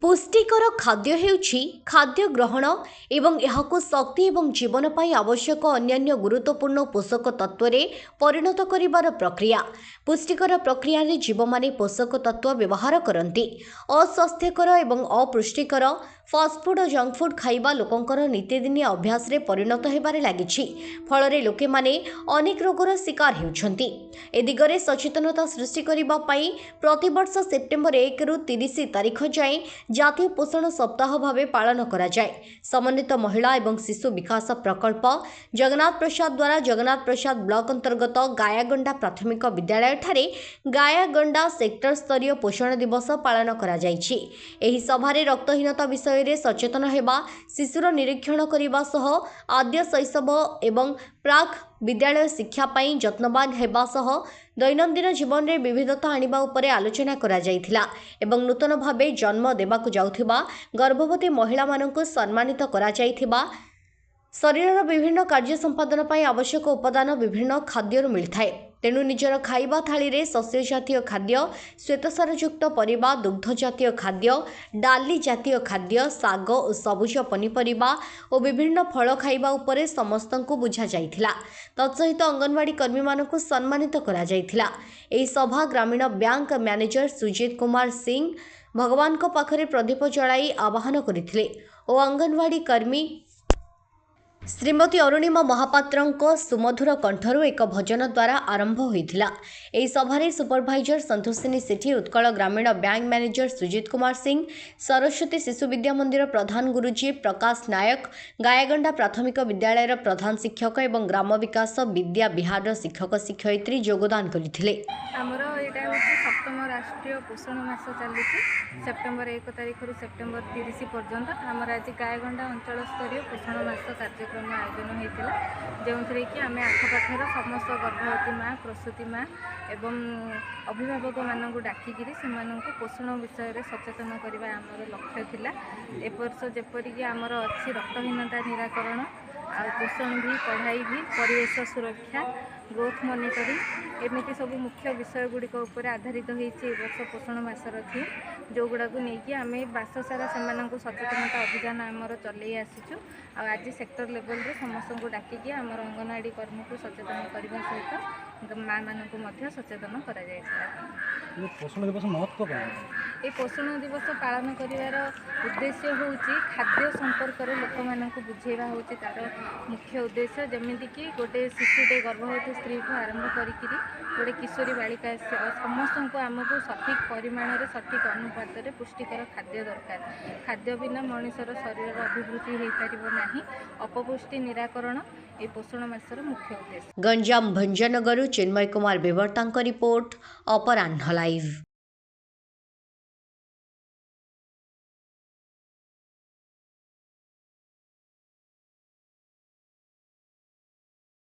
पुष्टिकर खाद्य हेउछि खाद्य ग्रहण एवं एहाको शक्ति एवं जीवन पाई आवश्यक अन्यान्य गुरुत्वपूर्ण पोषक तत्व रे परिणत करिवार प्रक्रिया। पुष्टिकर प्रक्रिया रे जीव माने पोषक तत्व व्यवहार करନ୍ତି। अस्वास्थ्यकर एवं अपुष्टिकर फास्टफुड और जंक फूड खाइबा लोकंकर नित्यदिनी अभ्यास रे परिणत हेबारे लागिछि। फलरे लोके माने अनेक रोगर शिकार हेउछन्ति। ए दिगरे सचेतनता सृष्टि करिबा पई प्रतिवर्ष सेप्टेम्बर 1 रु 30 तारिख जाए जातीय पोषण सप्ताह भावे पालन करा जाए। समन्वित महिला एवं शिशु विकास प्रकल्प जगन्नाथ प्रसाद द्वारा जगन्नाथ प्रसाद ब्लॉक अंतर्गत गायागंडा प्राथमिक विद्यालय ठारे गायागंडा सेक्टर स्तरीय पोषण दिवस पालन करा जाइछि। एही सभारे रक्तहीनता विषय रे सचेतन हेबा, शिशुर निरीक्षण करने सह आद्य शैशव एवं प्राक विद्यालय शिक्षा पाई जत्नवान हेबा सह दैनंदिन जीवन में विविधता आनिबा उपरे आलोचना करा जायथिला एवं नूतन भावे जन्म देबाकु जाउथिबा गर्भवती महिला मानकु सम्मानित करा जायथिबा। शरीर विभिन्न कार्य संपादन पाई आवश्यक उपादान विभिन्न खाद्य मिलता है। तेणु निजर खाइबा थाली रे शस्य जातीय खाद्य, श्वेतसारयुक्त परिबा, दुग्ध जातीय खाद्य, डाली जातीय खाद्य, साग और सबुज पनीपरिबा और विभिन्न फल खाइबा उपरे समस्तंकु बुझा जाइथिला। तत्सहित अंगनवाड़ी कर्मी मानकु सम्मानित करा जाइथिला। एही सभा ग्रामीण बैंक मैनेजर सुजीत कुमार सिंह भगवान को पाखरे प्रदीप जलाई आवाहन करथिले और अंगनवाड़ी कर्मी श्रीमती अरुणिमा महापात्र सुमधुर कंठरू एक भजन द्वारा आरंभ होइथिला। एही सभारे सुपरभाइजर संतोषिनी सेठी, उत्कल ग्रामीण बैंक मैनेजर सुजीत कुमार सिंह, सरस्वती शिशु विद्या मंदिर प्रधान गुरुजी प्रकाश नायक, गायागंडा प्राथमिक विद्यालय प्रधान शिक्षक एवं ग्राम विकास विद्या विहार शिक्षक शिक्षयित्री योगदान करथिले। सप्तम राष्ट्रीय पोषण मास चली सेप्टेम्बर 1 तारिख रु सेप्टेम्बर 30 पर्यंत आमर आज गायगंडा अंचल स्तरीय पोषण मास कार्यक्रम आयोजन होता जो कि आम आखपाखर समस्त गर्भवती माँ, प्रसूति माँ एवं अभिभावक मानक डाकिकी से पोषण विषय में सचेतन करने आमर लक्ष्य थिला। ए वर्ष जेपरिक आमर अच्छी रक्तहीनता निराकरण आ पोषण भी, पढ़ाई भी, परिवेश सुरक्षा, ग्रोथ मॉनिटरिंग एमती सब मुख्य विषय गुड़िक आधारित होती वर्ष पोषण मासर थीम जो गुड़ा को लेकिन आम बास सारा से सचेतनता अभियान आमर चल आसीचु। आज सेक्टर लेवल रे समस्त को डाकिकी आमर अंगनवाड़ी कर्मी को सचेतन करने सहित माँ मानक सचेतन करा पोषण दिवस महत्व ये पोषण दिवस पालन कर उद्देश्य हूँ खाद्य संपर्क में लोक मानक बुझेवा हूँ तार मुख्य उद्देश्य। जमीक गोटे शिशुटे गर्भवती स्त्री को आरंभ करी गोटे किशोरी बालिका समस्त को आमको सठिक परिमाण में सठिक अनुपात में पुष्टिकर खाद्य दरकार। खाद्य बिना मनुष्यर शरीर अभिवृद्धि हो पार ना। अपपुष्टि निराकरण ये पोषण मासर मुख्य उद्देश्य। गंजाम भंजनगरु चिन्मय कुमार बेवर्तांक रिपोर्ट अपराह्न लाइव।